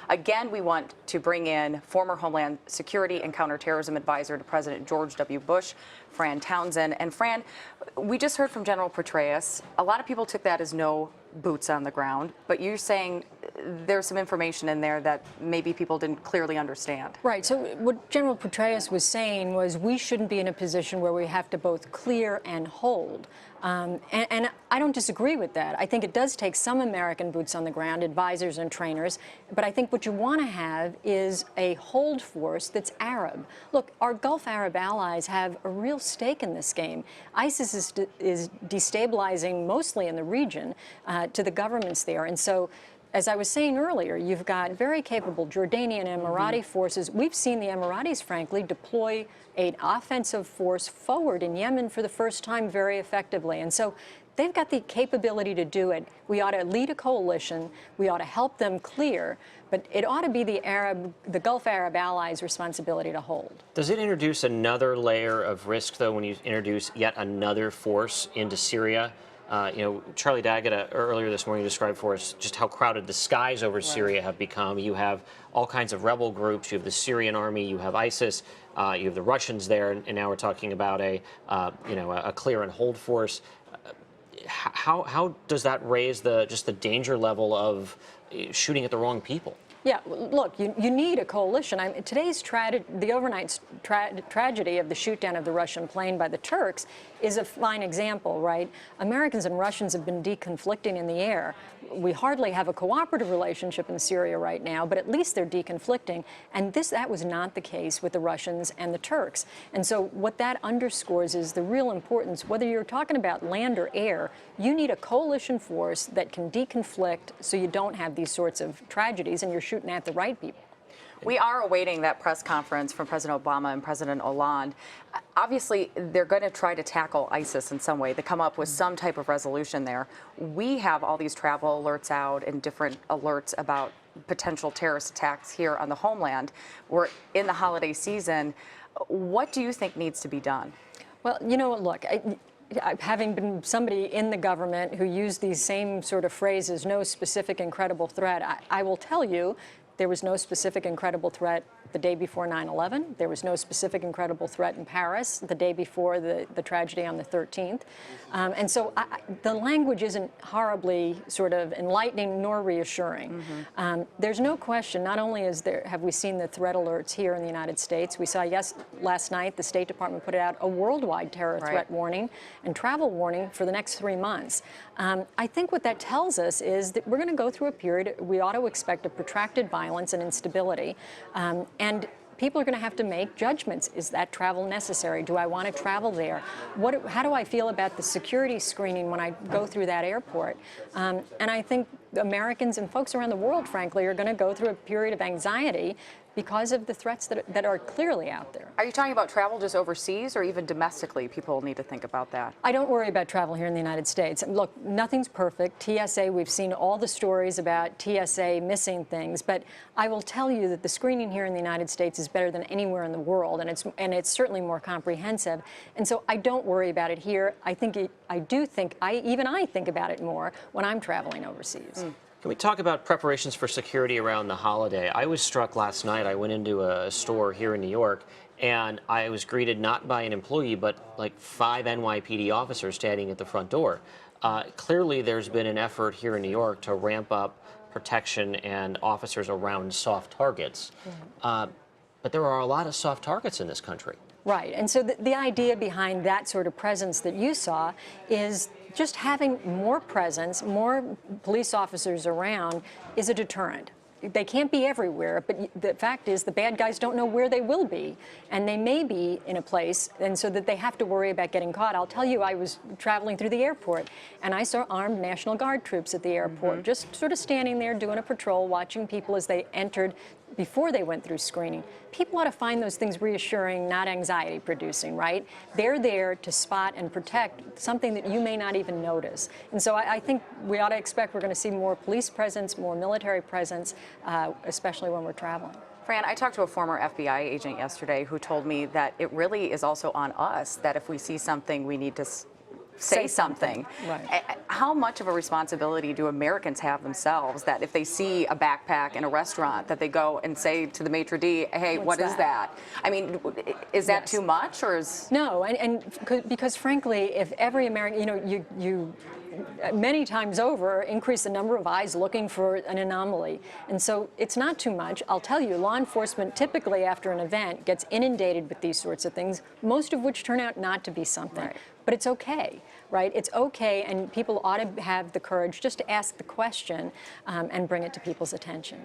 But again, we want to bring in former Homeland Security and Counterterrorism Advisor to President George W. Bush, Fran Townsend. And Fran, we just heard from General Petraeus. A lot of people took that as no boots on the ground, but you're saying there's some information in there that maybe people didn't clearly understand. Right. So what General Petraeus was saying was we shouldn't be in a position where we have to both clear and hold. And I don't disagree with that. I think it does take some American boots on the ground, advisors and trainers, but I think what you want to have is a hold force that's Arab. Look, our Gulf Arab allies have a real stake in this game. ISIS is destabilizing mostly in the region to the governments there. And so, as I was saying earlier, you've got very capable Jordanian and Emirati forces. We've seen the Emiratis, frankly, deploy an offensive force forward in Yemen for the first time very effectively. And so they've got the capability to do it. We ought to lead a coalition. We ought to help them clear. But it ought to be the Gulf Arab allies' responsibility to hold. Does it introduce another layer of risk, though, when you introduce yet another force into Syria? Charlie Daggett earlier this morning described for us just how crowded the skies over Syria have become. You have all kinds of rebel groups. You have the Syrian army. You have ISIS. You have the Russians there, and now we're talking about a clear and hold force. How does that raise just the danger level of shooting at the wrong people? Yeah, look, you need a coalition. Today's the overnight tragedy of the shoot-down of the Russian plane by the Turks is a fine example, right? Americans and Russians have been deconflicting in the air. We hardly have a cooperative relationship in Syria right now, but at least they're deconflicting. And that was not the case with the Russians and the Turks. And so what that underscores is the real importance, whether you're talking about land or air, you need a coalition force that can deconflict so you don't have these sorts of tragedies and you're shooting at the right people. We are awaiting that press conference from President Obama and President Hollande. Obviously, they're going to try to tackle ISIS in some way, to come up with some type of resolution there. We have all these travel alerts out and different alerts about potential terrorist attacks here on the homeland. We're in the holiday season. What do you think needs to be done? Well, you know what, look, having been somebody in the government who used these same sort of phrases, no specific incredible threat, I will tell you, there was no specific incredible threat the day before 9/11. There was no specific incredible threat in Paris the day before the tragedy on the 13th. And so the language isn't horribly sort of enlightening nor reassuring. There's no question, not only have we seen the threat alerts here in the United States, we saw last night the State Department put out a worldwide terror threat warning and travel warning for the next 3 months. I think what that tells us is that we're going to go through a period, we ought to expect a protracted violence and instability. And people are going to have to make judgments. Is that travel necessary? Do I want to travel there? How do I feel about the security screening when I go through that airport? And I think Americans and folks around the world, frankly, are going to go through a period of anxiety because of the threats that are clearly out there. Are you talking about travel just overseas or even domestically? People need to think about that. I don't worry about travel here in the United States. Look, nothing's perfect. TSA, we've seen all the stories about TSA missing things, but I will tell you that the screening here in the United States is better than anywhere in the world, and it's certainly more comprehensive. And so I don't worry about it here. I think I think about it more when I'm traveling overseas. Can we talk about preparations for security around the holiday? I was struck last night. I went into a store here in New York, and I was greeted not by an employee, but like 5 NYPD officers standing at the front door. Clearly, there's been an effort here in New York to ramp up protection and officers around soft targets. But there are a lot of soft targets in this country. Right. And so the idea behind that sort of presence that you saw is just having more presence, more police officers around is a deterrent. They can't be everywhere, but the fact is the bad guys don't know where they will be, and they may be in a place, and so that they have to worry about getting caught. I'll tell you, I was traveling through the airport, and I saw armed National Guard troops at the airport, just sort of standing there doing a patrol, watching people as they entered before they went through screening. People ought to find those things reassuring, not anxiety-producing, right? They're there to spot and protect something that you may not even notice. And so I think we ought to expect we're going to see more police presence, more military presence, especially when we're traveling. Fran, I talked to a former FBI agent yesterday who told me that it really is also on us that if we see something, we need to say something. Right. How much of a responsibility do Americans have themselves that if they see a backpack in a restaurant that they go and say to the maitre d', hey, what is that? I mean, is that too much, or is... No, because frankly, if every American, you many times over increase the number of eyes looking for an anomaly. And so it's not too much. I'll tell you, law enforcement typically after an event gets inundated with these sorts of things, most of which turn out not to be something. Right. But it's okay, right? It's okay, and people ought to have the courage just to ask the question and bring it to people's attention.